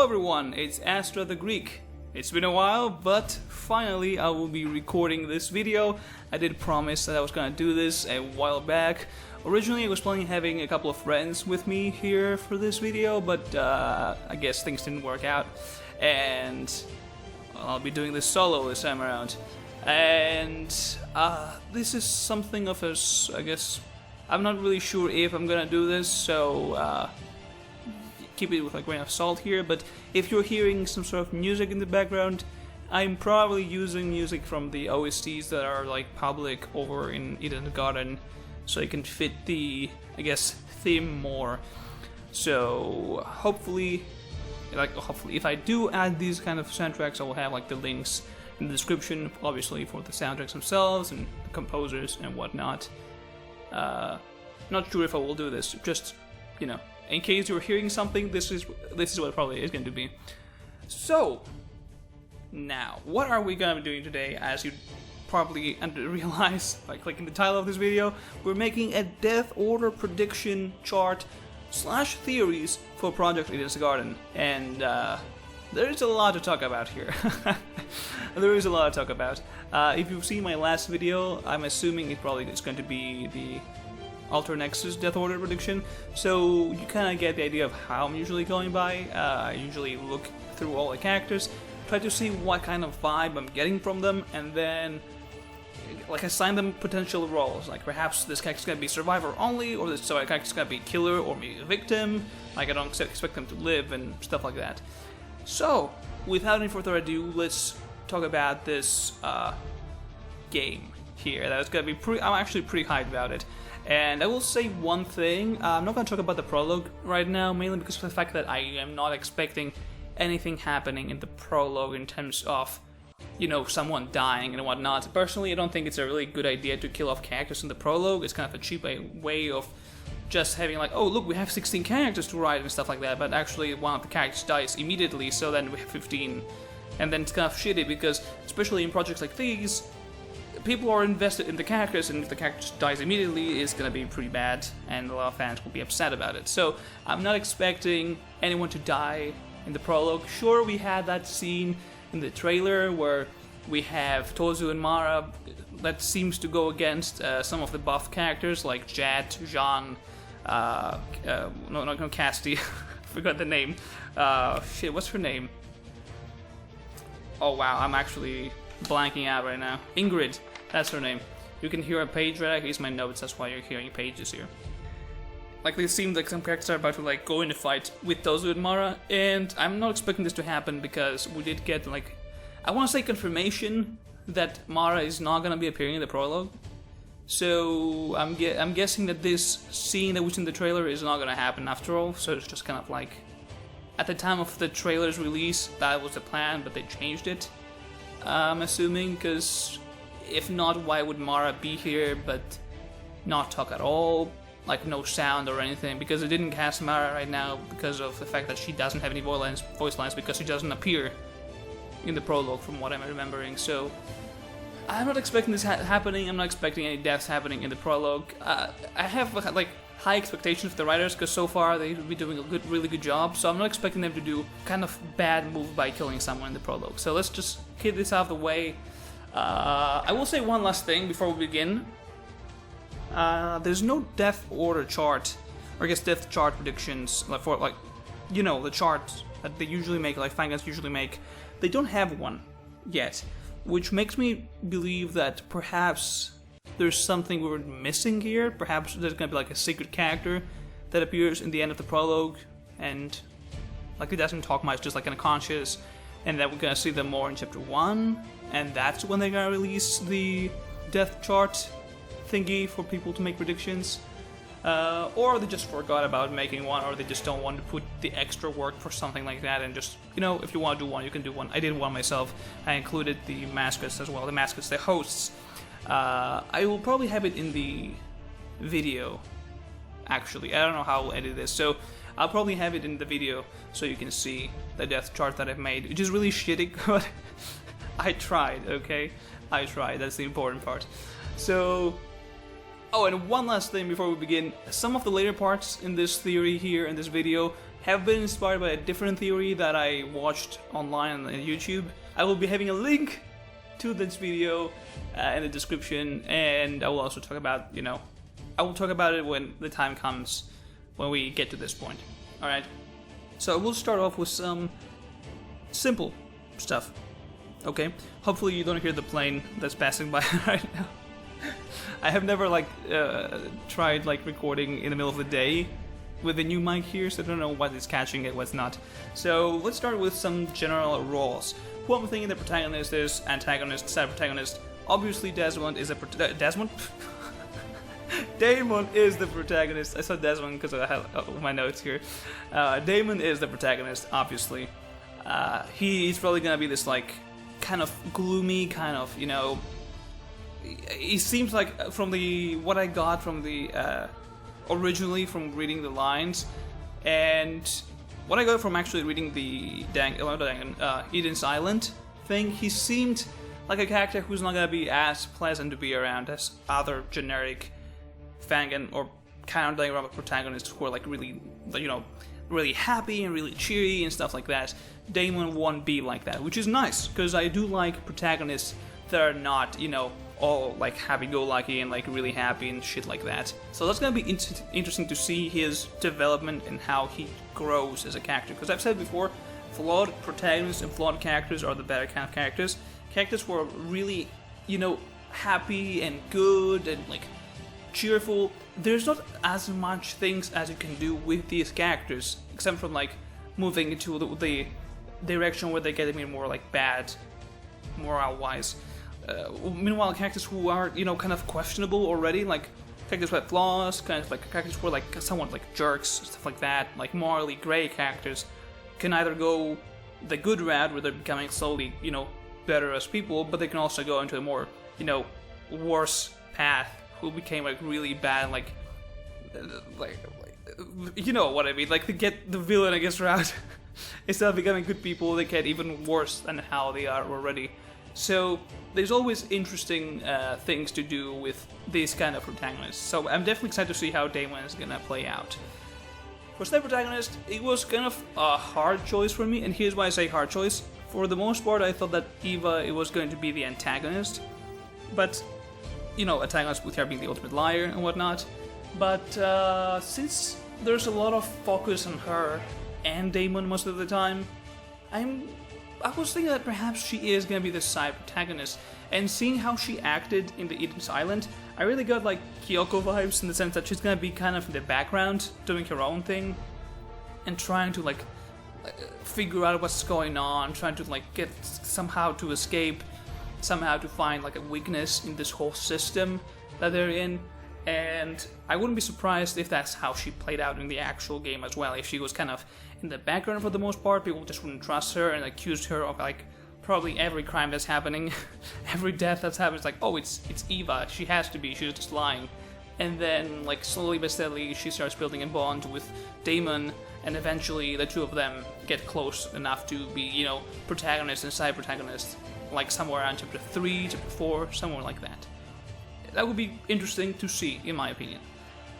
everyone, it's Astra the Greek. It's been a while, but finally I will be recording this video. I did promise that I was gonna do this a while back. Originally I was planning on having a couple of friends with me here for this video, but I guess things didn't work out. And I'll be doing this solo this time around. And this is something of a, I guess, I'm not really sure if I'm gonna do this, so keep it with a grain of salt here, but if you're hearing some sort of music in the background, I'm probably using music from the OSTs that are like public over in Eden Garden, so it can fit the, I guess, theme more. So hopefully if I do add these kind of soundtracks, I will have like the links in the description, obviously for the soundtracks themselves and the composers and whatnot. Not sure if I will do this, just, you know, in case you're hearing something, this is what it probably is going to be. So, now, what are we going to be doing today? As you probably realize by clicking the title of this video, we're making a death order prediction chart / theories for Project Eden's Garden. And there is a lot to talk about here. There is a lot to talk about. If you've seen my last video, I'm assuming it probably is going to be the Alter Nexus Death Order prediction, so you kind of get the idea of how I'm usually going by. I usually look through all the characters, try to see what kind of vibe I'm getting from them, and then like assign them potential roles. Like perhaps this character's gonna be survivor only, or this character's gonna be killer or maybe a victim. Like I don't expect them to live and stuff like that. So without any further ado, let's talk about this game here. That's gonna be I'm actually pretty hyped about it. And I will say one thing, I'm not going to talk about the prologue right now, mainly because of the fact that I am not expecting anything happening in the prologue in terms of, you know, someone dying and whatnot. Personally, I don't think it's a really good idea to kill off characters in the prologue. It's kind of a cheap way of just having like, oh look, we have 16 characters to write and stuff like that, but actually one of the characters dies immediately, so then we have 15. And then it's kind of shitty because, especially in projects like these, people are invested in the characters, and if the character just dies immediately, it's gonna be pretty bad, and a lot of fans will be upset about it. So I'm not expecting anyone to die in the prologue. Sure, we had that scene in the trailer where we have Tozu and Mara that seems to go against some of the buff characters like Jet, Jean, no, Casti, forgot the name. Shit, what's her name? Oh wow, I'm actually blanking out right now. Ingrid. That's her name. You can hear a page right? Here's my notes, that's why you're hearing pages here. Like, they seem like some characters are about to like go in a fight with Tozu and Mara, and I'm not expecting this to happen because we did get like, I want to say confirmation that Mara is not gonna be appearing in the prologue. So I'm guessing that this scene that was in the trailer is not gonna happen after all. So it's just kind of like, at the time of the trailer's release, that was the plan, but they changed it. I'm assuming, because if not, why would Mara be here but not talk at all? Like no sound or anything, because they didn't cast Mara right now because of the fact that she doesn't have any voice lines because she doesn't appear in the prologue from what I'm remembering. So I'm not expecting this happening. I'm not expecting any deaths happening in the prologue. I have like high expectations of the writers because so far they've been doing a really good job, so I'm not expecting them to do kind of bad move by killing someone in the prologue. So let's just get this out of the way. I will say one last thing before we begin. There's no death order chart, or I guess death chart predictions for like, you know, the chart that they usually make, like fans usually make. They don't have one yet, which makes me believe that perhaps there's something we're missing here. Perhaps there's gonna be like a secret character that appears in the end of the prologue, and like it doesn't talk much, just like unconscious, and that we're gonna see them more in chapter 1, and that's when they're gonna release the death chart thingy for people to make predictions. Or they just forgot about making one, or they just don't want to put the extra work for something like that, and just, you know, if you want to do one, you can do one. I did one myself. I included the mascots as well, the hosts. I will probably have it in the video, actually. I don't know how I'll edit this, so I'll probably have it in the video so you can see the death chart that I've made, which is really shitty, but I tried, okay? I tried, that's the important part. So, oh, and one last thing before we begin. Some of the later parts in this theory here, in this video, have been inspired by a different theory that I watched online on YouTube. I will be having a link to this video in the description, and I will also talk about, I will talk about it when the time comes, when we get to this point. Alright, so we'll start off with some simple stuff, okay? Hopefully you don't hear the plane that's passing by right now. I have never tried recording in the middle of the day with the new mic here, so I don't know what is catching it, what's not. So let's start with some general roles. Who I'm thinking the protagonist is, antagonist, side protagonist. Obviously Desmond is Desmond? Damon is the protagonist. I saw Desmond because I have my notes here. Damon is the protagonist, obviously. He's probably gonna be this kind of gloomy, kind of, he seems like from what I got from the originally from reading the lines, and what I got from actually reading the Eden's Island thing, he seemed like a character who's not gonna be as pleasant to be around as other generic Fangan or kind of Danganronpa protagonists who are really, really happy and really cheery and stuff like that. Damon won't be like that, which is nice, because I do like protagonists that are not, all happy-go-lucky and really happy and shit like that. So that's gonna be interesting to see his development and how he grows as a character. Because I've said before, flawed protagonists and flawed characters are the better kind of characters. Characters who are really, happy and good and cheerful. There's not as much things as you can do with these characters, except from moving into the direction where they get more bad morale-wise. Meanwhile, characters who are, kind of questionable already, characters with flaws, kind of characters who are somewhat jerks, stuff like that, morally gray characters, can either go the good route where they're becoming slowly, better as people, but they can also go into a more, worse path, who became really bad, you know what I mean, to get the villain, I guess, route. Instead of becoming good people, they get even worse than how they are already. So there's always interesting things to do with these kind of protagonists. So I'm definitely excited to see how Damon is gonna play out. For side protagonist, it was kind of a hard choice for me, and here's why I say hard choice. For the most part, I thought that Eva was going to be the antagonist, but antagonist with her being the ultimate liar and whatnot. But since there's a lot of focus on her and Damon most of the time, I was thinking that perhaps she is gonna be the side protagonist. And seeing how she acted in the Eden's Island, I really got Kyoko vibes, in the sense that she's gonna be kind of in the background, doing her own thing, and trying to figure out what's going on, trying to get somehow to escape, somehow to find a weakness in this whole system that they're in. And I wouldn't be surprised if that's how she played out in the actual game as well. If she was kind of in the background for the most part, people just wouldn't trust her and accused her of probably every crime that's happening, every death that's happening. It's oh, it's Eva, she has to be, she's just lying. And then slowly but steadily she starts building a bond with Damon, and eventually the two of them get close enough to be, protagonist and side protagonist, somewhere around chapter 3, chapter 4, somewhere like that. That would be interesting to see, in my opinion.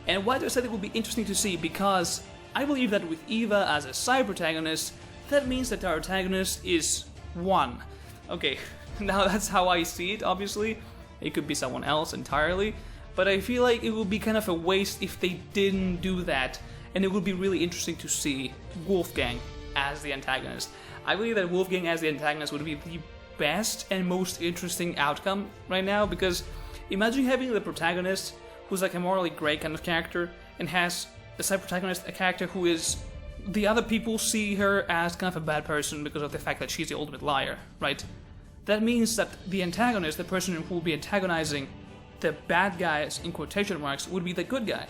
And why do I say it would be interesting to see? Because I believe that with Eva as a side protagonist, that means that our antagonist is one. Okay, now that's how I see it, obviously. It could be someone else entirely, but I feel like it would be kind of a waste if they didn't do that, and it would be really interesting to see Wolfgang as the antagonist. I believe that Wolfgang as the antagonist would be the best and most interesting outcome right now, because imagine having the protagonist who's a morally grey kind of character, and has the side protagonist, a character who is, the other people see her as kind of a bad person because of the fact that she's the ultimate liar, right? That means that the antagonist, the person who will be antagonizing the bad guys, in quotation marks, would be the good guy,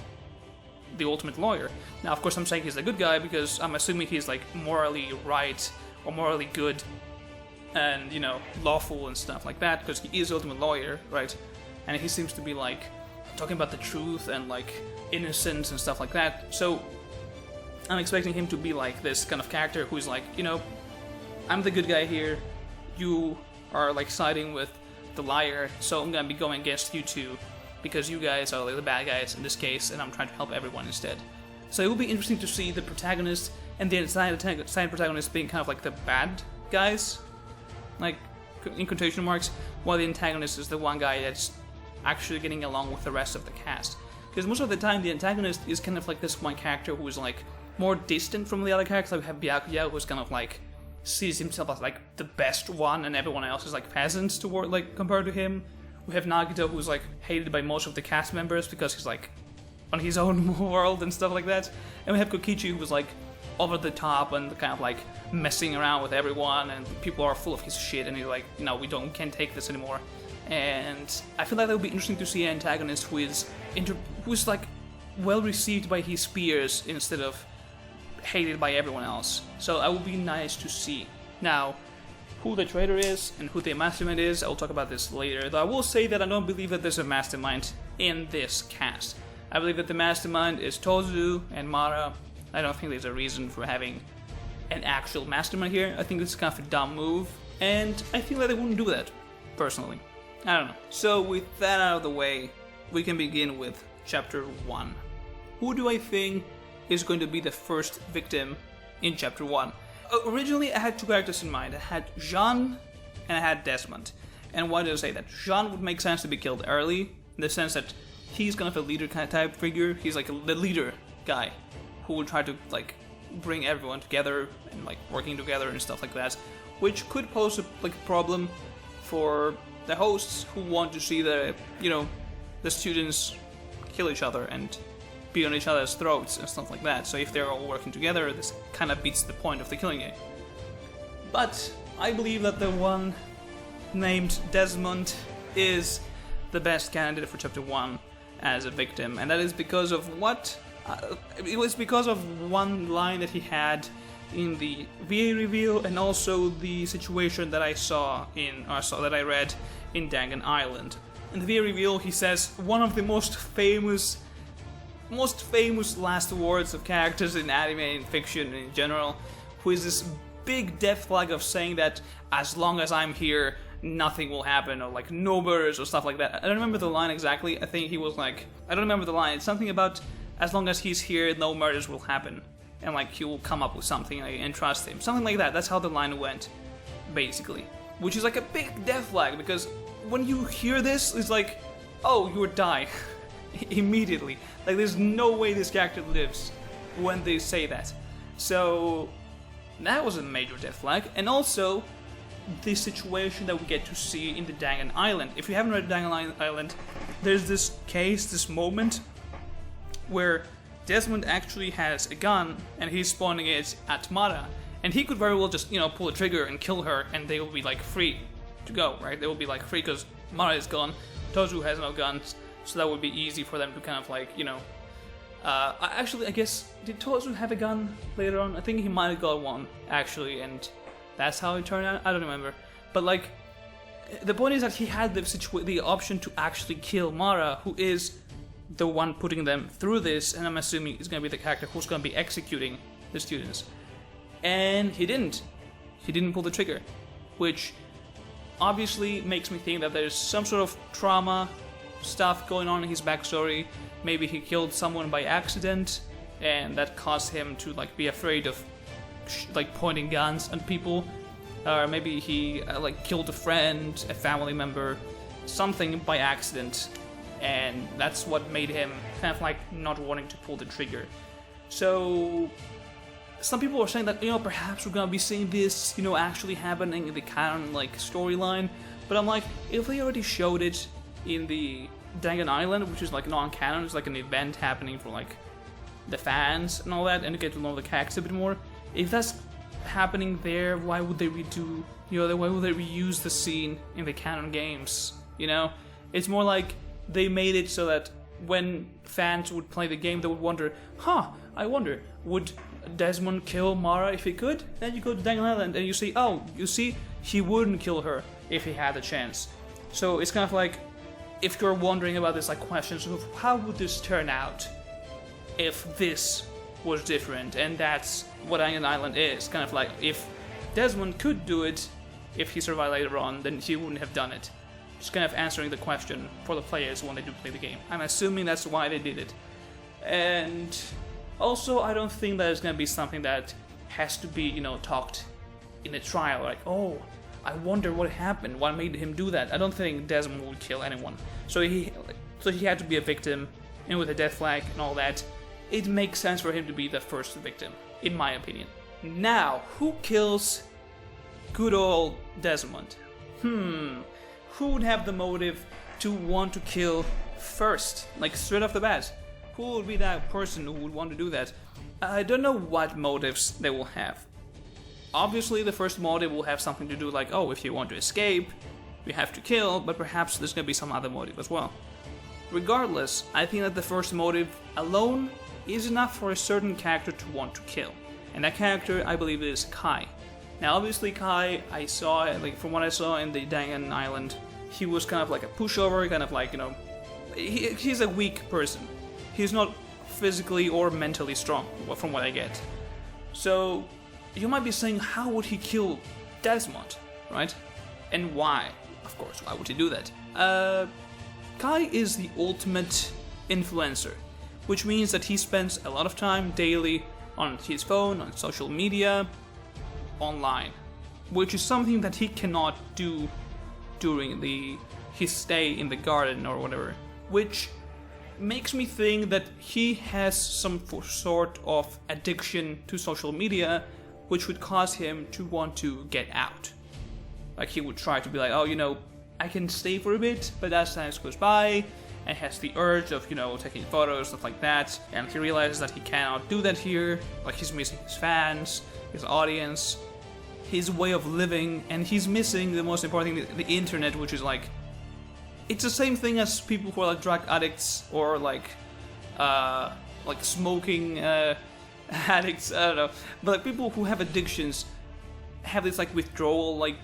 the ultimate lawyer. Now, of course, I'm saying he's the good guy because I'm assuming he's morally right or morally good and, lawful and stuff like that, because he is the ultimate lawyer, right? And he seems to be talking about the truth and innocence and stuff like that. So I'm expecting him to be this kind of character who's I'm the good guy here, you are siding with the liar, so I'm gonna be going against you two because you guys are the bad guys in this case, and I'm trying to help everyone instead. So it will be interesting to see the protagonist and the side protagonists being kind of like the bad guys, like in quotation marks, while the antagonist is the one guy that's actually getting along with the rest of the cast. Because most of the time the antagonist is kind of like this one character who is like more distant from the other characters. Like we have Byakuya, who's kind of like sees himself as like the best one, and everyone else is like peasants toward like compared to him. We have Nagito, who's like hated by most of the cast members because he's like on his own world and stuff like that. And we have Kokichi, who's like over the top and kind of like messing around with everyone, and people are full of his shit, and he's like, no, we can't take this anymore. And I feel like that would be interesting to see an antagonist who is like well received by his peers instead of hated by everyone else. So that would be nice to see. Now, who the traitor is and who the mastermind is, I'll talk about this later. Though I will say that I don't believe that there's a mastermind in this cast. I believe that the mastermind is Tozu and Mara. I don't think there's a reason for having an actual mastermind here. I think it's kind of a dumb move, and I feel that they wouldn't do that, personally. I don't know. So with that out of the way, we can begin with Chapter 1. Who do I think is going to be the first victim in Chapter 1? Originally, I had two characters in mind. I had Jean and I had Desmond. And why did I say that? Jean would make sense to be killed early, in the sense that he's kind of a leader kind of type figure. He's like the leader guy who will try to like bring everyone together and like working together and stuff like that, which could pose a problem for the hosts who want to see the students kill each other and be on each other's throats and stuff like that. So if they're all working together, this kind of beats the point of the killing game. But I believe that the one named Desmond is the best candidate for Chapter 1 as a victim, and that is because of what? It was because of one line that he had in the VA reveal, and also the situation that I that I read in Dangan Island. In the VA reveal, he says one of the most famous last words of characters in anime and fiction in general, who is this big death flag of saying that as long as I'm here, nothing will happen, or like no murders or stuff like that. I don't remember the line exactly. I think he was like, I don't remember the line. It's something about as long as he's here, no murders will happen, and like he will come up with something and trust him, something like that. That's how the line went, basically. Which is like a big death flag, because when you hear this, it's like, oh, you would die immediately. Like there's no way this character lives when they say that. So that was a major death flag, and also the situation that we get to see in the Dangan Island. If you haven't read Dangan Island, there's this moment where Desmond actually has a gun and he's spawning it at Mara, and he could very well just pull a trigger and kill her, and they will be like free to go, right? They will be like free because Mara is gone, Tozu has no guns, so that would be easy for them to kind of like I guess, did Tozu have a gun later on? I think he might have got one actually, and that's how it turned out. I don't remember, but like the point is that he had the option to actually kill Mara, who is the one putting them through this, and I'm assuming is going to be the character who's going to be executing the students. And he didn't pull the trigger, which obviously makes me think that there's some sort of trauma stuff going on in his backstory. Maybe he killed someone by accident, and that caused him to like be afraid of like pointing guns at people, or maybe he killed a friend, a family member, something by accident, and that's what made him kind of like not wanting to pull the trigger. So some people are saying that perhaps we're gonna be seeing this actually happening in the canon storyline, but I'm like, if they already showed it in the Dangan Island, which is like non-canon, it's like an event happening for like the fans and all that, and to get to know the characters a bit more. If that's happening there, why would they redo? Why would they reuse the scene in the canon games? It's more like they made it so that when fans would play the game, they would wonder, I wonder, would Desmond kill Mara if he could? Then you go to Dangan Island and you see, he wouldn't kill her if he had the chance. So it's kind of like, if you're wondering about this, questions of how would this turn out if this was different, and that's what Dangan Island is. Kind of like, if Desmond could do it, if he survived later on, then he wouldn't have done it. Just kind of answering the question for the players when they do play the game. I'm assuming that's why they did it. And also, I don't think that it's going to be something that has to be, you know, talked in a trial, like, oh, I wonder what happened, what made him do that. I don't think Desmond would kill anyone. So he had to be a victim, and with a death flag and all that, it makes sense for him to be the first victim, in my opinion. Now, who kills good old Desmond? Who would have the motive to want to kill first, like straight off the bat? Who would be that person who would want to do that? I don't know what motives they will have. Obviously, the first motive will have something to do like, oh, if you want to escape, you have to kill, but perhaps there's gonna be some other motive as well. Regardless, I think that the first motive alone is enough for a certain character to want to kill. And that character, I believe, is Kai. Now, obviously, Kai, I saw, like, from what I saw in the Dangan Island, he was kind of like a pushover, kind of like, you know, he's a weak person. He's not physically or mentally strong, from what I get. So, you might be saying, how would he kill Desmond, right? And why? Of course, why would he do that? Kai is the ultimate influencer, which means that he spends a lot of time daily on his phone, on social media, online, which is something that he cannot do during his stay in the garden or whatever, which makes me think that he has some sort of addiction to social media, which would cause him to want to get out. Like, he would try to be like, oh, you know, I can stay for a bit, but as time goes by, and has the urge of, you know, taking photos, stuff like that, and he realizes that he cannot do that here, like he's missing his fans, his audience, his way of living, and he's missing the most important thing, the internet, which is like, it's the same thing as people who are like drug addicts or like smoking addicts, I don't know, but like people who have addictions have this like withdrawal, like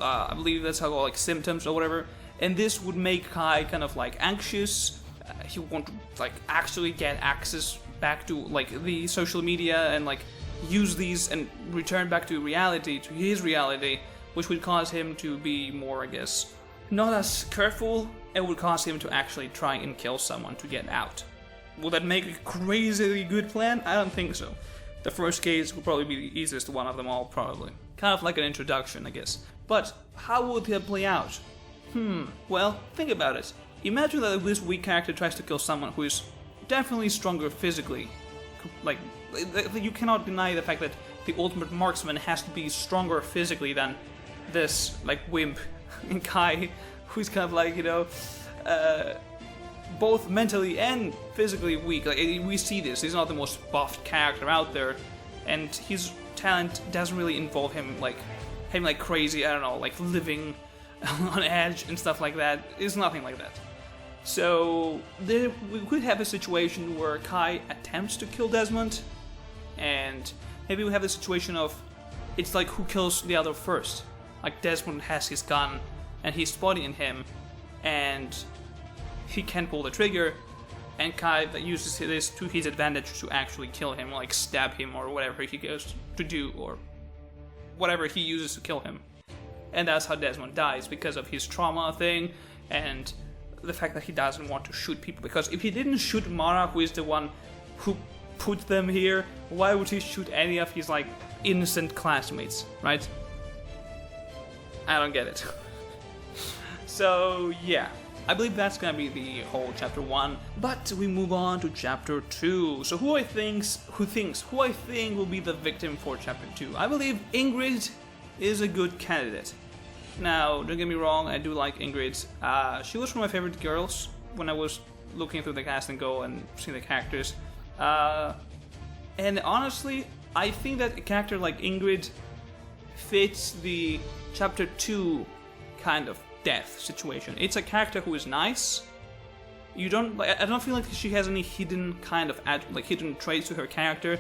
I believe that's how like symptoms or whatever, and this would make Kai kind of like anxious. He would want to like actually get access back to like the social media and like use these and return back to reality, to his reality, which would cause him to be more, I guess, not as careful, and would cause him to actually try and kill someone to get out. Will that make a crazily good plan? I don't think so. The first case would probably be the easiest one of them all, probably. Kind of like an introduction, I guess. But how would that play out? Well, think about it. Imagine that this weak character tries to kill someone who is definitely stronger physically. Like, you cannot deny the fact that the ultimate marksman has to be stronger physically than this, like, wimp in Kai, who's kind of like, you know, both mentally and physically weak. Like, we see this. He's not the most buffed character out there, and his talent doesn't really involve him, like, having, like, crazy, I don't know, like, living on edge and stuff like that. It's nothing like that. So, we could have a situation where Kai attempts to kill Desmond, and maybe we have the situation of, it's like who kills the other first. Like, Desmond has his gun, and he's spotting him, and he can pull the trigger, and Kai uses this to his advantage to actually kill him, like stab him or whatever he goes to do, or whatever he uses to kill him. And that's how Desmond dies, because of his trauma thing, and the fact that he doesn't want to shoot people. Because if he didn't shoot Mara, who is the one who put them here, why would he shoot any of his, like, innocent classmates, right? I don't get it. So, yeah. I believe that's gonna be the whole chapter 1, but we move on to chapter 2. So who I think will be the victim for chapter 2? I believe Ingrid is a good candidate. Now, don't get me wrong, I do like Ingrid. She was one of my favorite girls when I was looking through the cast and go and seeing the characters. And honestly, I think that a character like Ingrid fits the chapter 2 kind of death situation. It's a character who is nice. I don't feel like she has any hidden kind of hidden traits to her character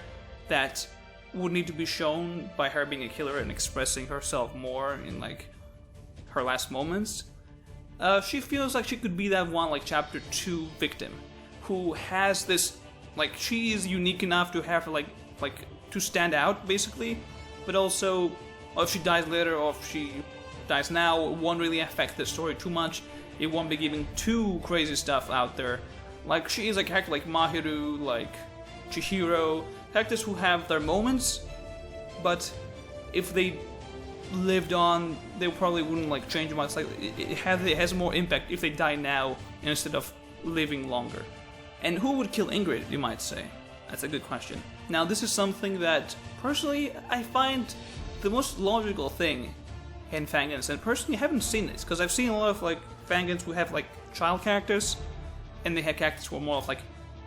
that would need to be shown by her being a killer and expressing herself more in like her last moments. She feels like she could be that one like chapter 2 victim who has this, like, she is unique enough to have like to stand out basically, but also if she dies later or if she dies now, it won't really affect the story too much. It won't be giving too crazy stuff out there. Like, she is a character like Mahiru, like Chihiro, characters who have their moments, but if they lived on, they probably wouldn't like change much. Like it has more impact if they die now instead of living longer. And who would kill Ingrid, you might say? That's a good question. Now, this is something that personally I find the most logical thing in fangans, and personally I haven't seen this because I've seen a lot of like fangans who have like child characters, and they have characters who are more of like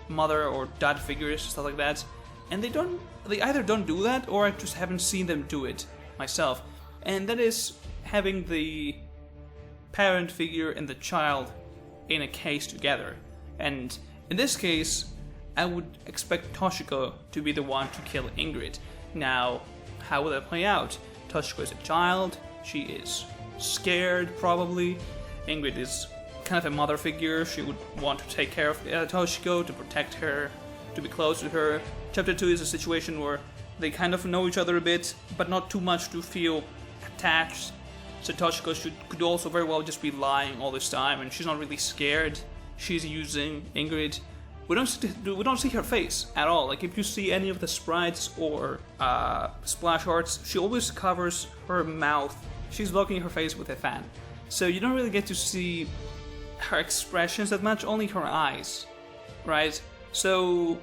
mother or dad figures, stuff like that, and they either don't do that or I just haven't seen them do it myself. And that is having the parent figure and the child in a case together. And in this case, I would expect Toshiko to be the one to kill Ingrid. Now, how will that play out? Toshiko is a child, she is scared probably. Ingrid is kind of a mother figure, she would want to take care of Toshiko, to protect her, to be close to her. Chapter 2 is a situation where they kind of know each other a bit, but not too much to feel attached. So Toshiko could also very well just be lying all this time, and she's not really scared. She's using Ingrid. We don't see her face at all. Like if you see any of the sprites or splash arts, she always covers her mouth. She's blocking her face with a fan, so you don't really get to see her expressions that much. Only her eyes, right? So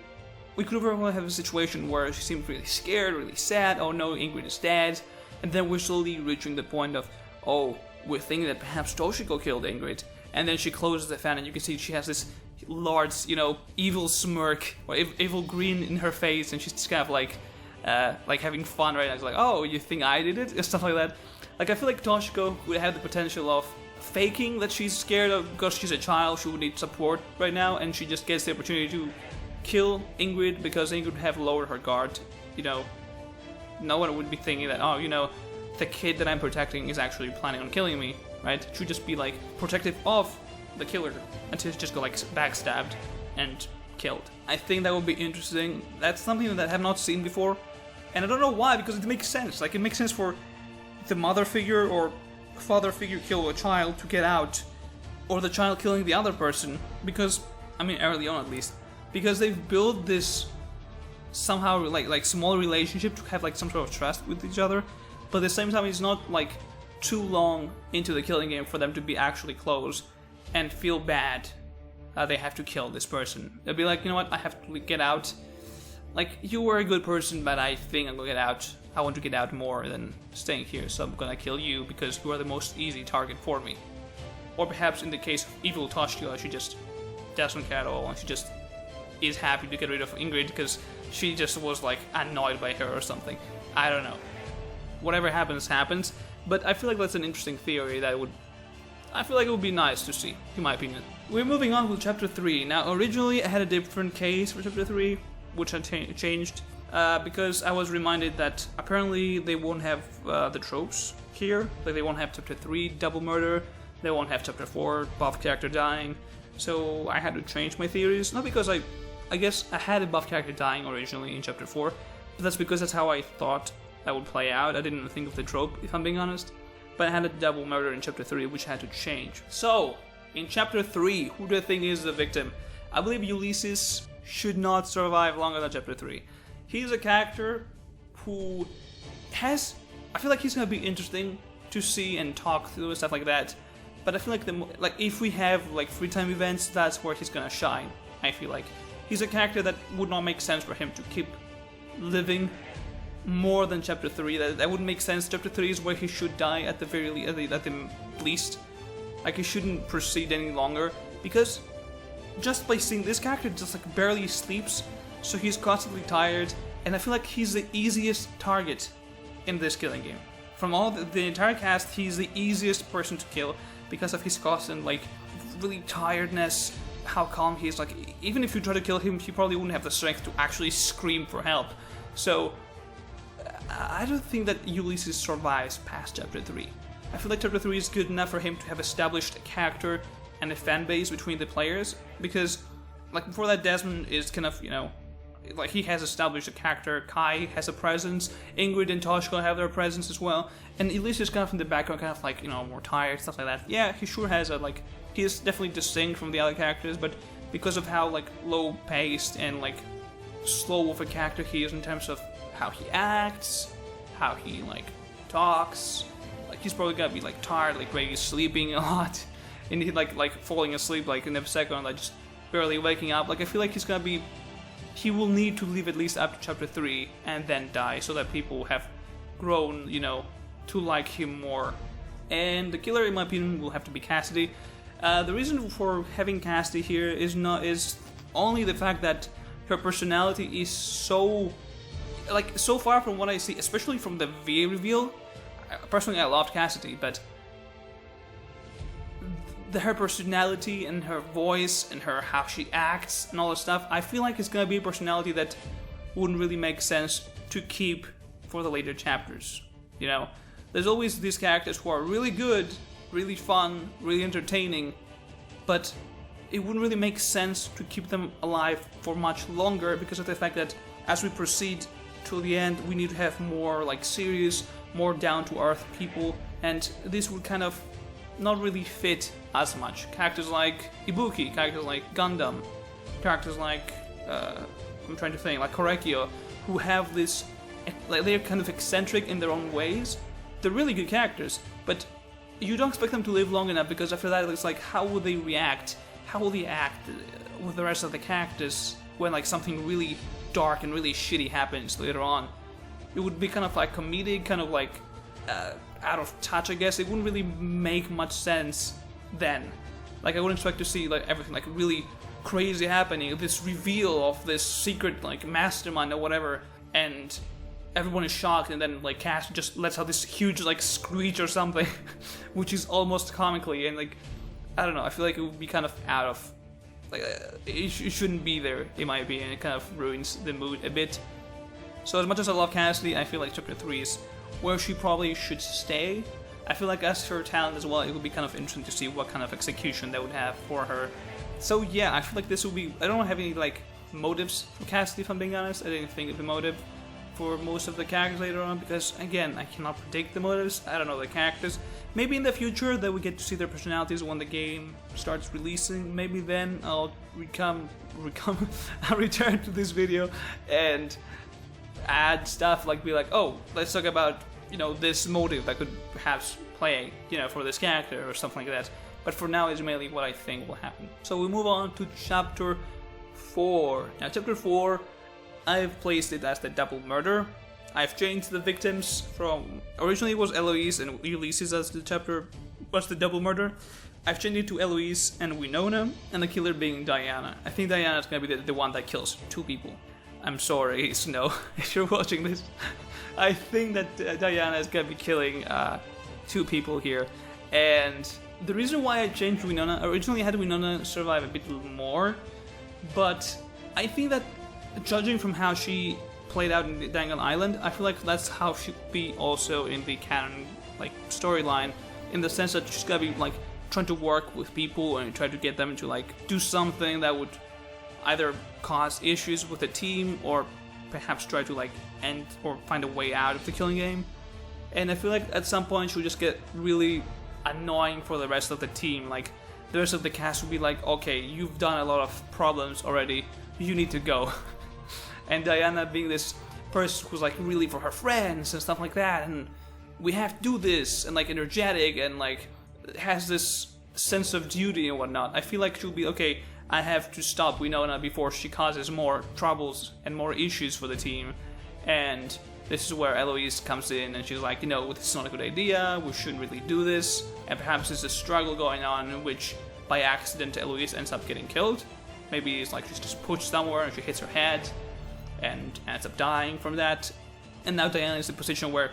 we could very well have a situation where she seems really scared, really sad. Oh no, Ingrid is dead. And then we're slowly reaching the point of, oh, we're thinking that perhaps Toshiko killed Ingrid. And then she closes the fan and you can see she has this large, evil smirk, or evil grin in her face, and she's just kind of like having fun right now. It's like, oh, you think I did it? Or stuff like that. Like, I feel like Toshiko would have the potential of faking that she's scared of, because she's a child, she would need support right now, and she just gets the opportunity to kill Ingrid because Ingrid would have lowered her guard, No one would be thinking that, oh, the kid that I'm protecting is actually planning on killing me, right? She would just be, like, protective of the killer until she just got, like, backstabbed and killed. I think that would be interesting. That's something that I have not seen before. And I don't know why, because it makes sense. Like, it makes sense for the mother figure or father figure kill a child to get out, or the child killing the other person, because, early on at least, because they've built this somehow like small relationship to have like some sort of trust with each other, but at the same time it's not like too long into the killing game for them to be actually close and feel bad they have to kill this person. They'll be like, you know what, I have to get out. Like, you were a good person, but I think I'm gonna get out. I want to get out more than staying here, so I'm gonna kill you because you are the most easy target for me. Or perhaps in the case of evil Toshiko, she just doesn't care at all and she just is happy to get rid of Ingrid because she just was like annoyed by her or something. I don't know. Whatever happens, happens. But I feel like that's an interesting theory that I feel like it would be nice to see, in my opinion. We're moving on with Chapter 3. Now, originally I had a different case for Chapter 3, which I changed because I was reminded that apparently they won't have the tropes here. Like, they won't have Chapter 3 double murder, they won't have Chapter 4 buff character dying. So I had to change my theories, not because I guess I had a buff character dying originally in Chapter 4, but that's because that's how I thought that would play out. I didn't think of the trope, if I'm being honest. But I had a double murder in Chapter 3, which I had to change. So, in Chapter 3, who do I think is the victim? I believe Ulysses should not survive longer than Chapter 3. He's a character who has... I feel like he's gonna be interesting to see and talk through and stuff like that. But I feel like if we have like free time events, that's where he's gonna shine, I feel like. He's a character that would not make sense for him to keep living more than Chapter 3. That wouldn't make sense. Chapter 3 is where he should die at the very least. Like, he shouldn't proceed any longer, because just by seeing this character just like barely sleeps, so he's constantly tired, and I feel like he's the easiest target in this killing game. From all the entire cast, he's the easiest person to kill because of his constant like really tiredness, how calm he is. Like, even if you try to kill him, he probably wouldn't have the strength to actually scream for help. So I don't think that Ulysses survives past Chapter 3. I feel like Chapter 3 is good enough for him to have established a character and a fan base between the players, because like before that, Desmond is kind of, like, he has established a character, Kai has a presence, Ingrid and Toshiko have their presence as well, and Ulysses is kind of in the background, kind of like, more tired, stuff like that. Yeah, he sure has he is definitely distinct from the other characters, but because of how like low-paced and like slow of a character he is in terms of how he acts, how he like talks. Like he's probably gonna be like tired, like maybe sleeping a lot, and he like falling asleep like in a second, like just barely waking up. Like I feel like he will need to live at least up to chapter 3 and then die, so that people have grown, you know, to like him more. And the killer, in my opinion, will have to be Cassidy. The reason for having Cassidy here is only the fact that her personality is so far from what I see, especially from the V reveal. Personally, I loved Cassidy, but her personality and her voice and how she acts and all that stuff, I feel like it's gonna be a personality that wouldn't really make sense to keep for the later chapters. You know, there's always these characters who are really good, really fun, really entertaining, but it wouldn't really make sense to keep them alive for much longer because of the fact that as we proceed to the end, we need to have more like serious, more down-to-earth people, and this would kind of not really fit as much. Characters like Ibuki, characters like Gundam, characters like I'm trying to think, like Korekio, who have this, like they're kind of eccentric in their own ways. They're really good characters, but you don't expect them to live long enough because after that it's like, how will they react? How will they act with the rest of the characters when like something really dark and really shitty happens later on? It would be kind of like comedic, kind of like out of touch, I guess. It wouldn't really make much sense then. Like I wouldn't expect to see like everything like really crazy happening, this reveal of this secret like mastermind or whatever, and everyone is shocked, and then like Cass just lets out this huge like screech or something, which is almost comically, and like I don't know, I feel like it would be kind of out of like it shouldn't be there in my opinion. It kind of ruins the mood a bit. So as much as I love Cassidy, I feel like chapter 3 is where she probably should stay. I feel like as her talent as well, it would be kind of interesting to see what kind of execution they would have for her. So yeah, I feel like this will be, I don't have any like motives for Cassidy, if I'm being honest. I didn't think of the motive for most of the characters later on, because again, I cannot predict the motives. I don't know the characters. Maybe in the future that we get to see their personalities when the game starts releasing. Maybe then I'll I'll return to this video and add stuff like be like, oh, let's talk about, you know, this motive that could perhaps play, you know, for this character or something like that. But for now, it's mainly what I think will happen. So we move on to chapter 4. Now, chapter 4, I've placed it as the double murder. I've changed the victims from, originally it was Eloise and Ulysses as the double murder. I've changed it to Eloise and Winona, and the killer being Diana. I think Diana's gonna be the one that kills 2 people. I'm sorry, Snow, if you're watching this. I think that Diana is gonna be killing 2 people here. And the reason why I changed Winona, originally I had Winona survive a bit more, but I think that judging from how she played out in Dangan Island, I feel like that's how she would be also in the canon like storyline, in the sense that she's gotta be like trying to work with people and try to get them to like do something that would either cause issues with the team or perhaps try to like end or find a way out of the killing game. And I feel like at some point she'll just get really annoying for the rest of the team. Like the rest of the cast will be like, okay, you've done a lot of problems already, you need to go. And Diana being this person who's like really for her friends and stuff like that, and we have to do this, and like energetic and like has this sense of duty and whatnot. I feel like she'll be okay, I have to stop Winona before she causes more troubles and more issues for the team. And this is where Eloise comes in and she's like, you know, this is not a good idea, we shouldn't really do this. And perhaps there's a struggle going on in which by accident Eloise ends up getting killed. Maybe it's like she's just pushed somewhere and she hits her head and ends up dying from that. And now Diana is in a position where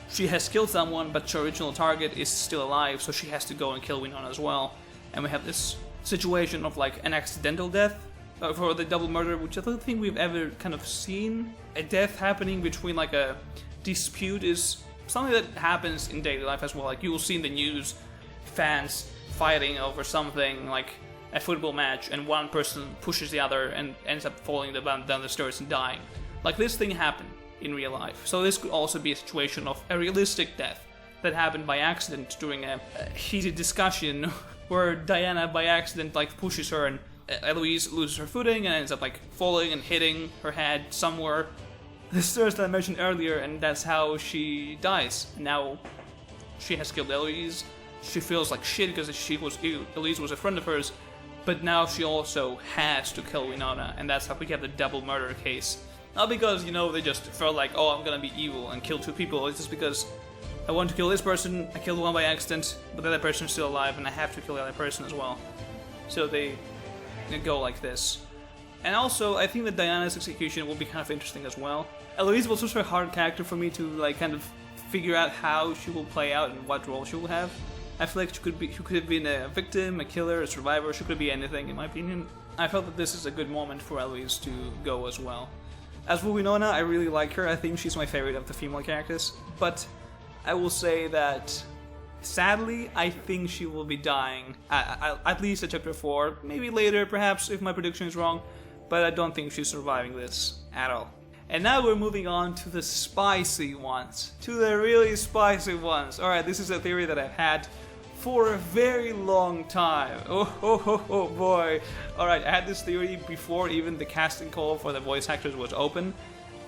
she has killed someone, but her original target is still alive, so she has to go and kill Winona as well. And we have this situation of like an accidental death for the double murder, which I don't think we've ever kind of seen. A death happening between like a dispute is something that happens in daily life as well. Like you will see in the news fans fighting over something like a football match, and one person pushes the other and ends up falling down the stairs and dying. Like this thing happened in real life. So this could also be a situation of a realistic death that happened by accident during a heated discussion where Diana by accident like pushes her and Eloise loses her footing and ends up like falling and hitting her head somewhere. the source that I mentioned earlier, and that's how she dies. Now, she has killed Eloise. She feels like shit because Eloise was a friend of hers, but now she also has to kill Winona, and that's how we get the double murder case. Not because, they just felt like, oh, I'm gonna be evil and kill 2 people. It's just because I want to kill this person, I killed one by accident, but the other person's still alive, and I have to kill the other person as well. So they go like this. And also, I think that Diana's execution will be kind of interesting as well. Eloise was also a hard character for me to kind of figure out how she will play out and what role she will have. I feel like she could have been a victim, a killer, a survivor. She could be anything, in my opinion. I felt that this is a good moment for Eloise to go as well. As for Winona, I really like her. I think she's my favorite of the female characters. But I will say that, sadly, I think she will be dying. At least at chapter 4. Maybe later, perhaps, if my prediction is wrong. But I don't think she's surviving this at all. And now we're moving on to the spicy ones. To the really spicy ones. Alright, this is a theory that I've had for a very long time. Oh boy. Alright, I had this theory before even the casting call for the voice actors was open.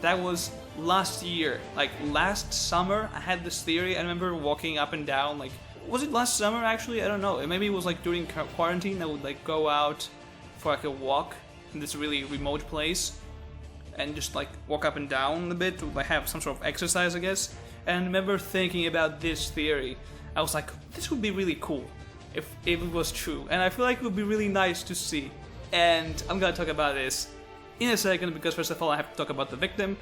That was last year. Like, last summer, I had this theory. I remember walking up and down, like... Was it last summer, actually? I don't know. Maybe it was, like, during quarantine. I would, like, go out for, like, a walk in this really remote place. And just like walk up and down a bit to like have some sort of exercise, I guess. And I remember thinking about this theory. I was like, this would be really cool if it was true. And I feel like it would be really nice to see. And I'm gonna talk about this in a second because first of all I have to talk about the victim.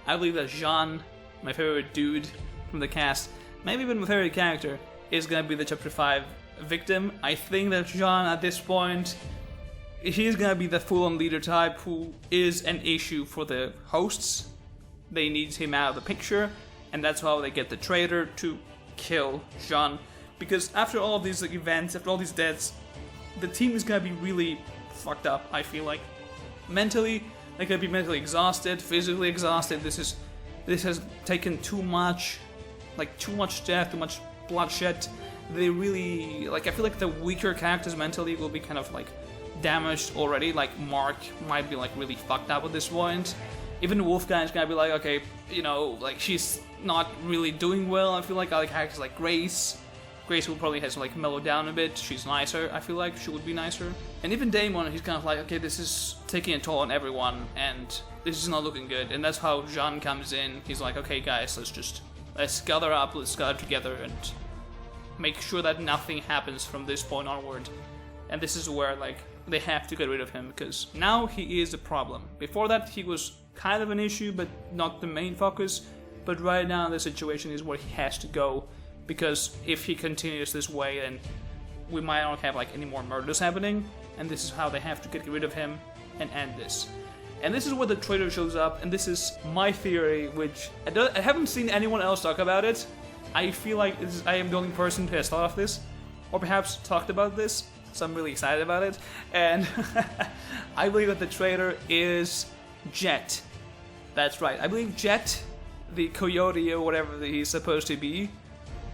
I believe that Jean, my favorite dude from the cast, maybe even my favorite character, is gonna be the chapter 5 victim. I think that Jean at this point, he's gonna be the full-on leader type who is an issue for the hosts. They need him out of the picture, and that's how they get the traitor to kill Jean. Because after all of these events, after all these deaths, the team is gonna be really fucked up, I feel like. Mentally, they're gonna be mentally exhausted, physically exhausted. This has taken too much death, too much bloodshed. They really, I feel like the weaker characters mentally will be kind of damaged already. Like Mark might be really fucked up at this point. Even Wolfgang's gonna be like, okay, she's not really doing well. I feel like other characters like Grace will probably has mellow down a bit. She's nicer. I feel like she would be nicer. And even Damon, he's kind of like, okay, this is taking a toll on everyone, and this is not looking good. And that's how Jean comes in. He's like, okay, guys, let's gather up, let's gather together, and make sure that nothing happens from this point onward. And this is where they have to get rid of him, because now he is a problem. Before that, he was kind of an issue, but not the main focus. But right now, the situation is where he has to go, because if he continues this way, then we might not have any more murders happening, and this is how they have to get rid of him and end this. And this is where the traitor shows up, and this is my theory, which I haven't seen anyone else talk about it. I feel like I am the only person who has thought of this, or perhaps talked about this, so I'm really excited about it. And I believe that the traitor is Jet. That's right, I believe Jet, the coyote or whatever he's supposed to be,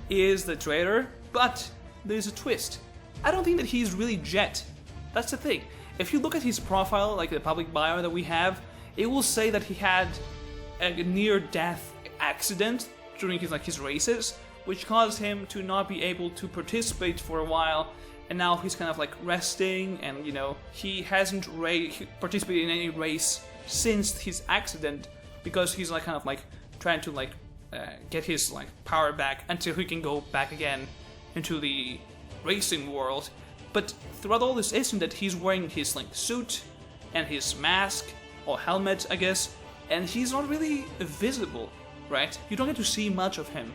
is the traitor, but there's a twist. I don't think that he's really Jet. That's the thing. If you look at his profile, the public bio that we have, it will say that he had a near-death accident during his races, which caused him to not be able to participate for a while, and now he's kind of resting, and he hasn't participated in any race since his accident, because he's trying to get his power back until he can go back again into the racing world. But throughout all this incident, he's wearing his suit and his mask or helmet, I guess, and he's not really visible, right? You don't get to see much of him.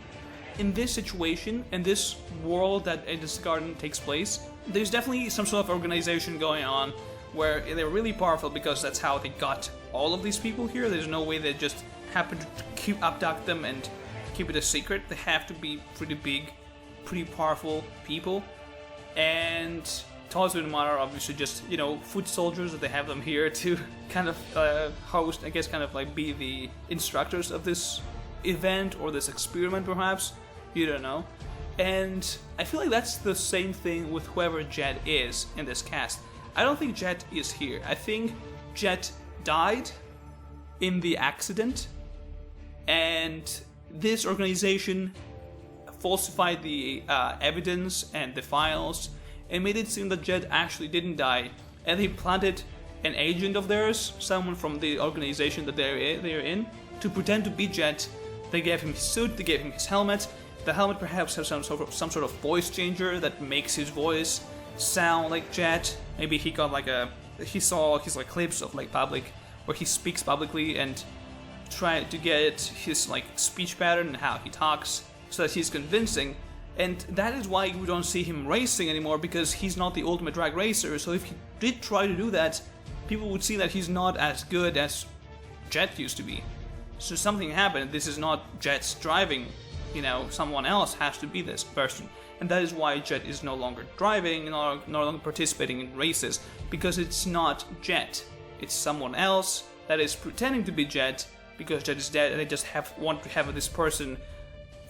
In this situation, in this world that in this garden takes place, there's definitely some sort of organization going on where they're really powerful, because that's how they got all of these people here. There's no way they just happen to abduct them and keep it a secret. They have to be pretty big, pretty powerful people. And Toz and Mara are obviously just, foot soldiers, that they have them here to kind of host, I guess, be the instructors of this event or this experiment, perhaps. You don't know. And I feel like that's the same thing with whoever Jet is in this cast. I don't think Jet is here. I think Jet died in the accident, and this organization falsified the evidence and the files and made it seem that Jet actually didn't die, and they planted an agent of theirs, someone from the organization that they're in, to pretend to be Jet. They gave him his suit, they gave him his helmet. The helmet perhaps has some sort of voice changer that makes his voice sound like Jet. Maybe he got he saw his clips of public where he speaks publicly and tried to get his speech pattern and how he talks so that he's convincing. And that is why we don't see him racing anymore, because he's not the ultimate drag racer. So if he did try to do that, people would see that he's not as good as Jet used to be. So something happened. This is not Jet's driving. Someone else has to be this person. And that is why Jet is no longer driving, no longer participating in races, because it's not Jet. It's someone else that is pretending to be Jet, because Jet is dead, and they just want to have this person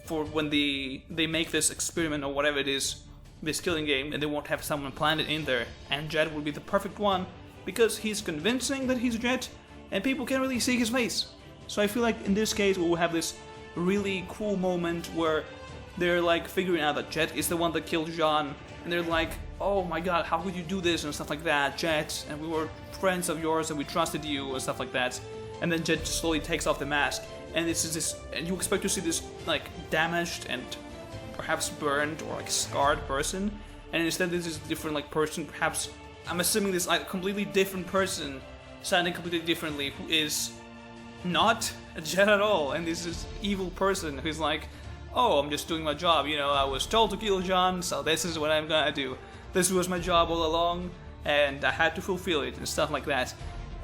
for when they make this experiment or whatever it is, this killing game, and they won't have someone planted in there, and Jet will be the perfect one, because he's convincing that he's Jet, and people can't really see his face. So I feel like in this case we will have this really cool moment where they're figuring out that Jet is the one that killed Jean, and they're like, oh my god, how could you do this, and stuff like that, Jet, and we were friends of yours and we trusted you, and stuff like that. And then Jet slowly takes off the mask, and and you expect to see this damaged and perhaps burned or scarred person, and instead this is a different person, perhaps, I'm assuming this completely different person, sounding completely differently, who is not a Jet at all, and this is evil person who's oh, I'm just doing my job, I was told to kill John, so this is what I'm gonna do. This was my job all along, and I had to fulfill it, and stuff like that.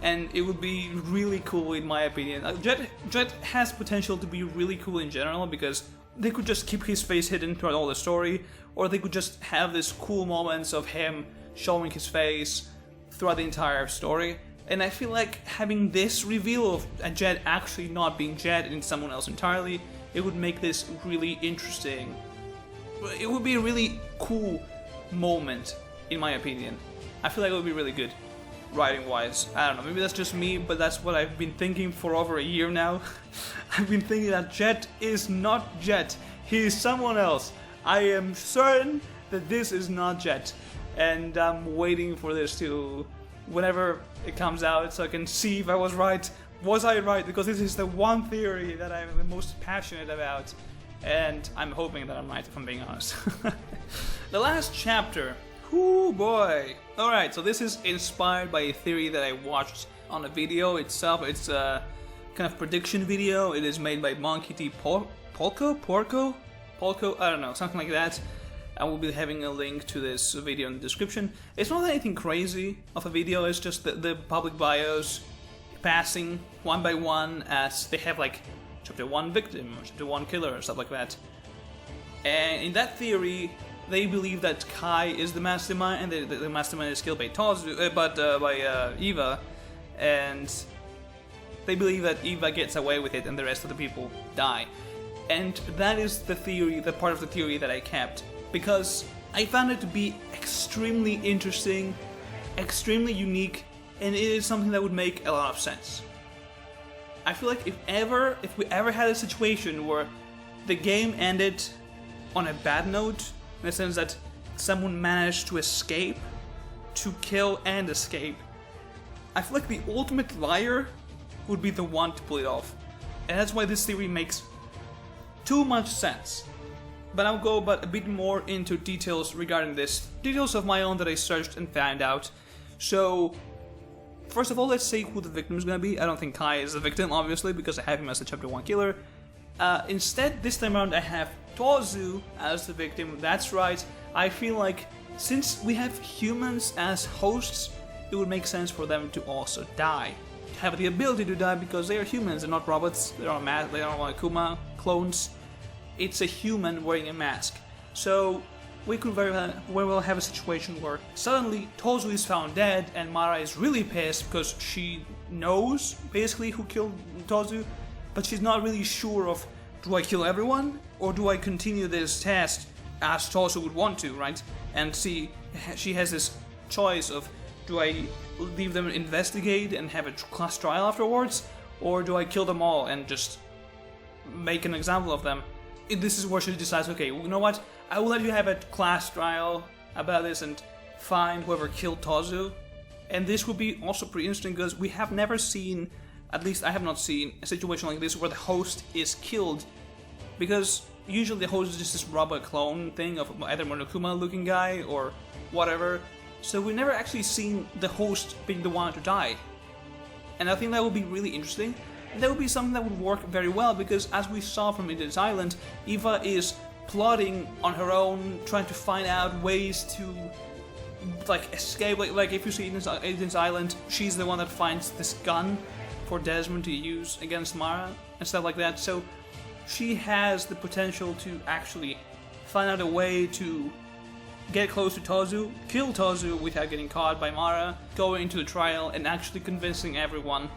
And it would be really cool in my opinion. Jet has potential to be really cool in general, because they could just keep his face hidden throughout all the story, or they could just have this cool moments of him showing his face throughout the entire story. And I feel like having this reveal of a Jet actually not being Jet and someone else entirely, it would make this really interesting. It would be a really cool moment, in my opinion. I feel like it would be really good, writing-wise. I don't know, maybe that's just me, but that's what I've been thinking for over a year now. I've been thinking that Jet is not Jet. He is someone else. I am certain that this is not Jet. And I'm waiting for this to, whenever it comes out, so I can see if I was right. Was I right? Because this is the one theory that I'm the most passionate about, and I'm hoping that I'm right, if I'm being honest. The last chapter. Whoo boy! Alright, so this is inspired by a theory that I watched on a video itself. It's a kind of prediction video. It is made by Monkey D. Porco? I don't know, something like that. I will be having a link to this video in the description. It's not anything crazy of a video, it's just the public bios passing one by one as they have chapter 1 victim, or chapter 1 killer, or stuff like that. And in that theory, they believe that Kai is the mastermind, and the mastermind is killed by by Eva, and they believe that Eva gets away with it and the rest of the people die. And that is the theory, the part of the theory that I kept, because I found it to be extremely interesting, extremely unique, and it is something that would make a lot of sense. I feel like if we ever had a situation where the game ended on a bad note, in the sense that someone managed to escape, to kill and escape, I feel like the ultimate liar would be the one to pull it off. And that's why this theory makes too much sense. But I'll go a bit more into details regarding this. Details of my own that I searched and found out. So, first of all, let's see who the victim is gonna be. I don't think Kai is the victim, obviously, because I have him as a chapter 1 killer. Instead, this time around, I have Tozu as the victim. That's right. I feel like since we have humans as hosts, it would make sense for them to also die. Have the ability to die because they are humans and not robots. They are not Akuma clones. It's a human wearing a mask. So we could very well have a situation where suddenly Tozu is found dead and Mara is really pissed because she knows basically who killed Tozu, but she's not really sure of, do I kill everyone or do I continue this test as Tozu would want to, right? And she has this choice of, do I leave them investigate and have a class trial afterwards, or do I kill them all and just make an example of them. This is where she decides, okay, you know what? I will let you have a class trial about this and find whoever killed Tozu. And this would be also pretty interesting because we have never seen, at least I have not seen, a situation like this where the host is killed. Because usually the host is just this robot clone thing of either Monokuma looking guy or whatever. So we've never actually seen the host being the one to die. And I think that would be really interesting. And that would be something that would work very well because as we saw from Eden's Island, Eva is plotting on her own, trying to find out ways to like escape. Like if you see Eden's Island, she's the one that finds this gun for Desmond to use against Mara and stuff like that. So she has the potential to actually find out a way to get close to Tozu, kill Tozu without getting caught by Mara, go into the trial and actually convincing everyone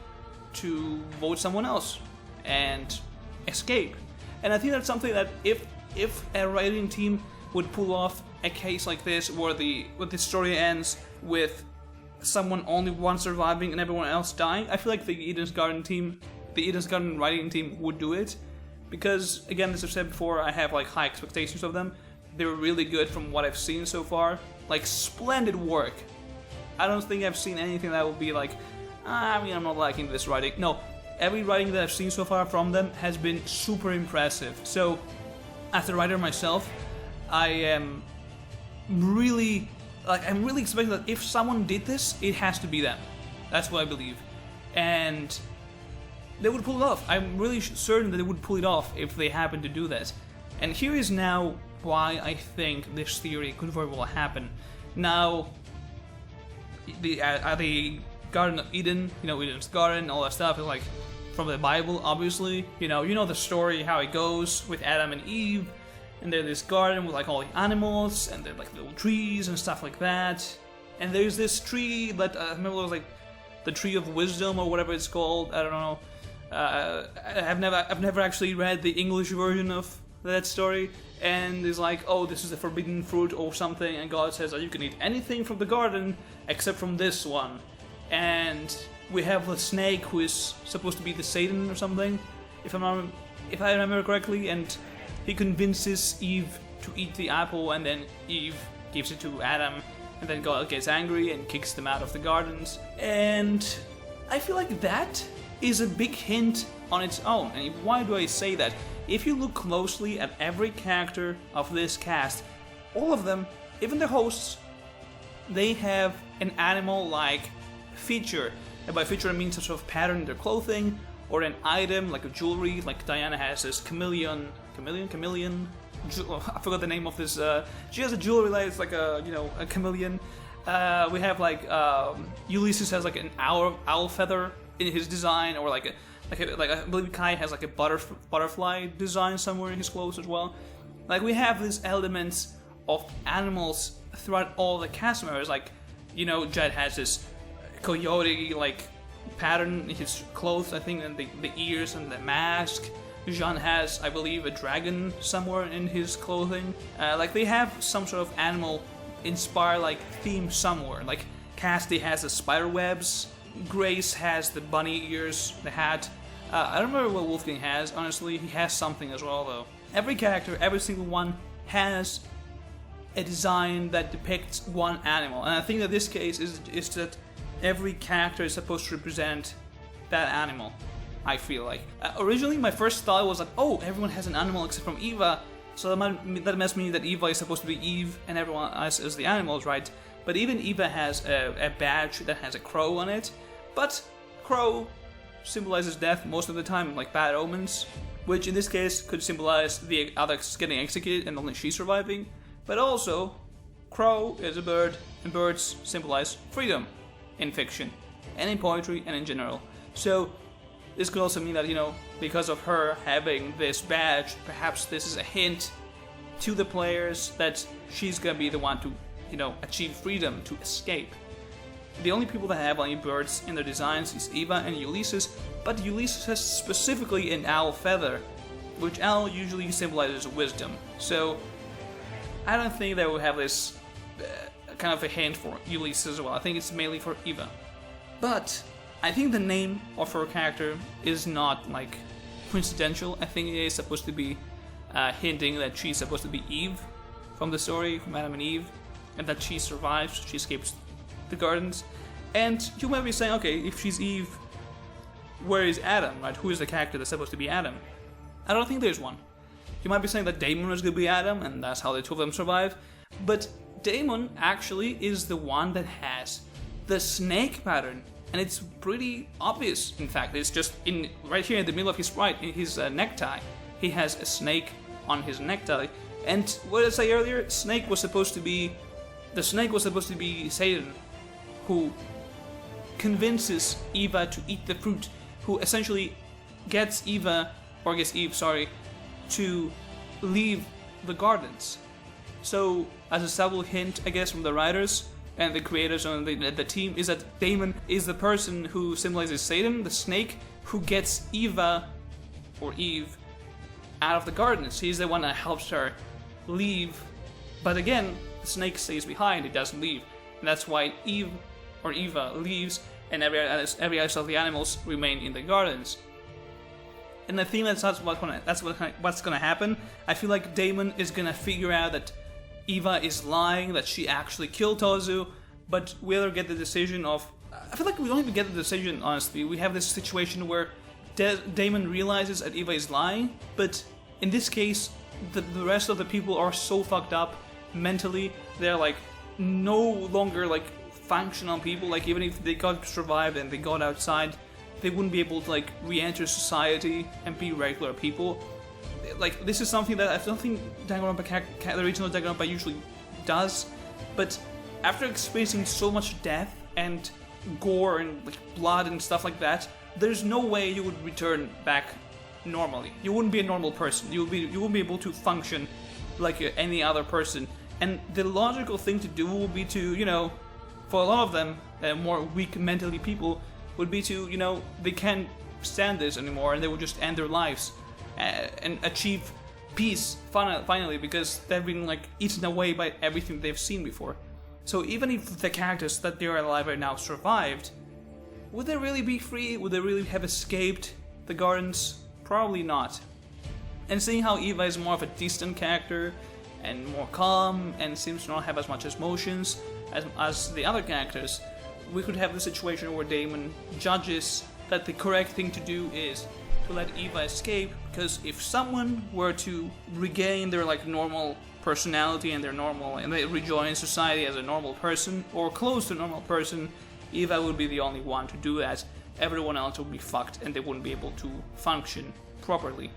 to vote someone else and escape. And I think that's something that if a writing team would pull off a case like this where the story ends with someone only one surviving and everyone else dying, I feel like the Eden's Garden writing team would do it. Because again, as I've said before, I have like high expectations of them. They were really good from what I've seen so far. Like splendid work. I don't think I've seen anything that would be like, I'm not liking this writing. No, every writing that I've seen so far from them has been super impressive. So, as a writer myself, I am really expecting that if someone did this, it has to be them. That's what I believe. And they would pull it off. I'm really certain that they would pull it off if they happen to do this. And here is now why I think this theory could very well happen. Now, the Garden of Eden, Eden's Garden, all that stuff is like from the Bible, obviously. You know the story, how it goes with Adam and Eve, and there's this garden with like all the animals, and then like little trees and stuff like that. And there's this tree that I remember it was like the Tree of Wisdom or whatever it's called. I don't know. I've never actually read the English version of that story, and it's like, oh, this is a forbidden fruit or something, and God says that you can eat anything from the garden except from this one. And we have the snake who is supposed to be the Satan or something, if I remember correctly, and he convinces Eve to eat the apple, and then Eve gives it to Adam, and then God gets angry and kicks them out of the gardens. And I feel like that is a big hint on its own. And why do I say that? If you look closely at every character of this cast, all of them, even the hosts, they have an animal-like feature. And by feature I mean some sort of pattern in their clothing, or an item like a jewelry, like Diana has this chameleon. I forgot the name of this. She has a jewelry like it's like a chameleon. We have like Ulysses has like an owl feather in his design, or like I believe Kai has like a butterfly design somewhere in his clothes as well. Like we have these elements of animals throughout all the cast members. Like Jed has this coyote like pattern in his clothes, I think, and the ears and the mask. Jean has, I believe, a dragon somewhere in his clothing. Like they have some sort of animal inspired like theme somewhere. Like Cassidy has the spider webs. Grace has the bunny ears, the hat. I don't remember what Wolfgang has, honestly. He has something as well, though. Every character, every single one, has a design that depicts one animal. And I think that this case is that every character is supposed to represent that animal, I feel like. Originally, my first thought was like, oh, everyone has an animal except from Eva, so that must mean that Eva is supposed to be Eve and everyone else is the animals, right? But even Eva has a badge that has a crow on it, but crow symbolizes death most of the time, like bad omens, which in this case could symbolize the others getting executed and only she surviving. But also, crow is a bird, and birds symbolize freedom in fiction, and in poetry, and in general. So this could also mean that, because of her having this badge, perhaps this is a hint to the players that she's gonna be the one to, achieve freedom, to escape. The only people that have any birds in their designs is Eva and Ulysses, but Ulysses has specifically an owl feather, which owl usually symbolizes wisdom. So I don't think they will have this kind of a hint for Ulysses as well. I think it's mainly for Eva. But I think the name of her character is not like coincidental. I think it is supposed to be hinting that she's supposed to be Eve from the story, from Adam and Eve, and that she survives, she escapes the gardens. And you might be saying, okay, if she's Eve, where is Adam, right? Who is the character that's supposed to be Adam? I don't think there's one. You might be saying that Damon was going to be Adam, and that's how the two of them survive. But Damon actually is the one that has the snake pattern, and it's pretty obvious. In fact, it's just right here in the middle of his necktie. He has a snake on his necktie. And what did I say earlier? The snake was supposed to be Satan, who convinces Eva to eat the fruit, who essentially gets Eve, to leave the gardens. So, as a subtle hint, I guess, from the writers and the creators and the team, is that Damon is the person who symbolizes Satan, the snake, who gets Eve out of the gardens. He's the one that helps her leave. But again, the snake stays behind, it doesn't leave. And that's why Eva leaves, and every rest of the animals remain in the gardens. And I think that's what's gonna happen. I feel like Damon is gonna figure out that Eva is lying, that she actually killed Tozu, but we either get the decision of... I feel like we don't even get the decision, honestly. We have this situation where Damon realizes that Eva is lying, but in this case, the rest of the people are so fucked up mentally, they're like no longer like functional people. Like, even if they got survived and they got outside, they wouldn't be able to like re-enter society and be regular people. Like, this is something that I don't think Danganronpa, the original Danganronpa, usually does. But after experiencing so much death and gore and like blood and stuff like that, there's no way you would return back normally. You wouldn't be a normal person. You wouldn't be able to function like any other person. And the logical thing to do would be to, you know, for a lot of them, more weak mentally people, would be to, you know, they can't stand this anymore and they would just end their lives and achieve peace finally, because they've been like eaten away by everything they've seen before. So even if the characters that they are alive right now survived, would they really be free? Would they really have escaped the gardens? Probably not. And seeing how Eva is more of a distant character and more calm and seems to not have as much emotions as the other characters, we could have the situation where Damon judges that the correct thing to do is to let Eva escape, because if someone were to regain their like normal personality and they rejoin society as a normal person or close to a normal person, Eva would be the only one to do that. Everyone else would be fucked and they wouldn't be able to function properly.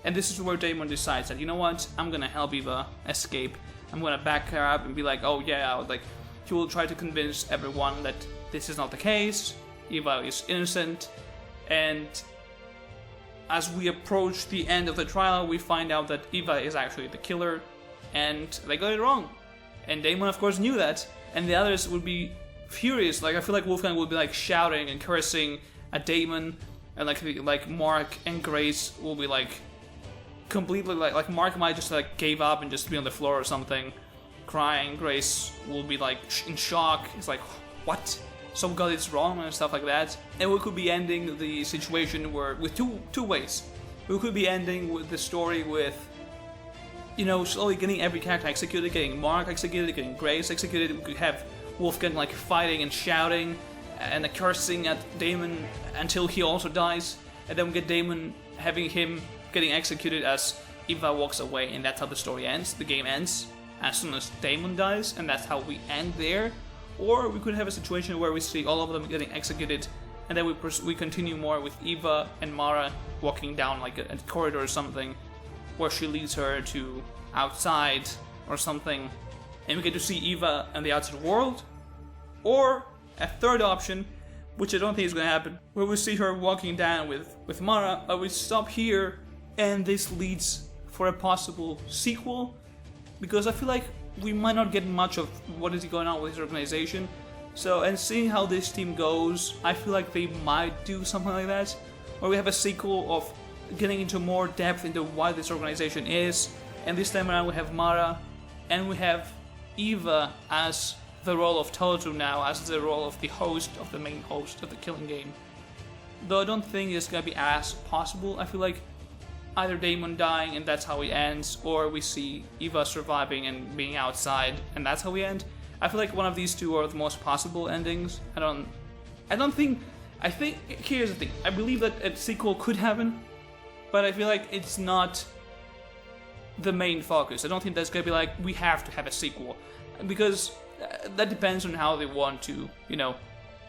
And this is where Damon decides that, you know what, I'm gonna help Eva escape. I'm gonna back her up and be like, oh yeah, like, he will try to convince everyone that this is not the case, Eva is innocent. And as we approach the end of the trial, we find out that Eva is actually the killer, and they got it wrong. And Damon, of course, knew that, and the others would be furious. Like, I feel like Wolfgang would be like shouting and cursing at Damon, and like Mark and Grace will be like completely like Mark might just like gave up and just be on the floor or something, crying. Grace will be like in shock. It's like, what? Some got it wrong and stuff like that. And we could be ending the situation with two ways. We could be ending with the story with, you know, slowly getting every character executed, getting Mark executed, getting Grace executed. We could have Wolfgang like fighting and shouting and cursing at Damon until he also dies, and then we get Damon having him getting executed as Eva walks away, and that's how the story ends. The game ends as soon as Damon dies, and that's how we end there. Or we could have a situation where we see all of them getting executed, and then we continue more with Eva and Mara walking down like a corridor or something, where she leads her to outside or something, and we get to see Eva and the outside world. Or a third option, which I don't think is going to happen, where we see her walking down with Mara, but we stop here, and this leads for a possible sequel, because I feel like we might not get much of what is going on with this organization. So, and seeing how this team goes, I feel like they might do something like that, where we have a sequel of getting into more depth into what this organization is, and this time around we have Mara, and we have Eva as the role of Tozu now, as the role of the host, of the main host of the killing game. Though I don't think it's gonna be as possible. I feel like either Damon dying and that's how he ends, or we see Eva surviving and being outside and that's how we end. I feel like one of these two are the most possible endings. I think, here's the thing, I believe that a sequel could happen, but I feel like it's not the main focus. I don't think that's gonna be like, we have to have a sequel, because that depends on how they want to, you know,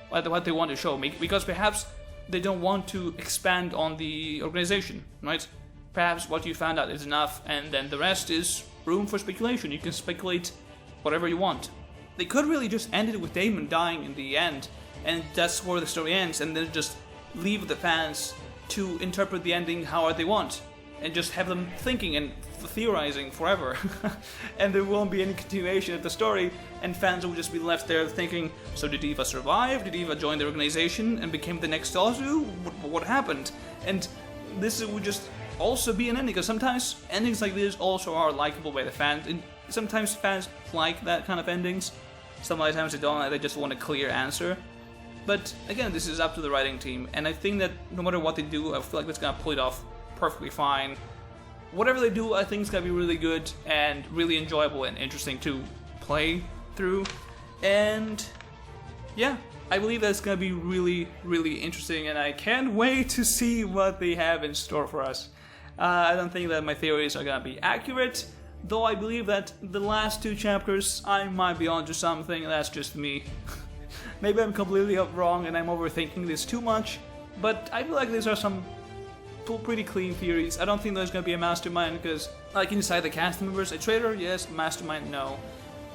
what they want to show me, because perhaps they don't want to expand on the organization, right? Perhaps what you found out is enough, and then the rest is room for speculation. You can speculate whatever you want. They could really just end it with Damon dying in the end, and that's where the story ends, and then just leave the fans to interpret the ending however they want, and just have them thinking and theorizing forever. And there won't be any continuation of the story, and fans will just be left there thinking, so did Eva survive? Did Eva join the organization and became the next Ozu? What happened? And this would just also be an ending, because sometimes endings like this also are likable by the fans, and sometimes fans like that kind of endings. Some other times they don't, they just want a clear answer. But again, this is up to the writing team, and I think that no matter what they do, I feel like that's gonna pull it off perfectly fine. Whatever they do, I think it's gonna be really good and really enjoyable and interesting to play through. And yeah, I believe that's gonna be really, really interesting, and I can't wait to see what they have in store for us. I don't think that my theories are gonna be accurate, though I believe that the last 2 chapters, I might be onto something, and that's just me. Maybe I'm completely wrong and I'm overthinking this too much, but I feel like these are some pretty clean theories. I don't think there's gonna be a mastermind, because, like, inside the cast members, a traitor, yes, mastermind, no.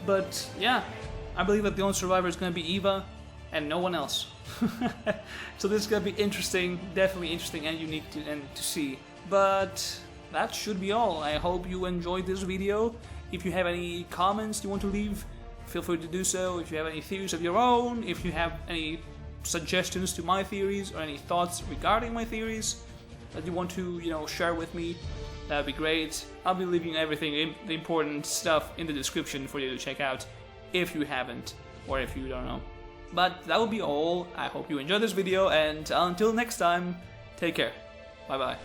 But yeah, I believe that the only survivor is gonna be Eva and no one else. So this is gonna be interesting, definitely interesting and unique to see. But that should be all. I hope you enjoyed this video. If you have any comments you want to leave, feel free to do so. If you have any theories of your own, if you have any suggestions to my theories or any thoughts regarding my theories that you want to, you know, share with me, that'd be great. I'll be leaving everything, the important stuff, in the description for you to check out if you haven't, or if you don't know. But that will be all. I hope you enjoyed this video, and until next time, take care. Bye bye.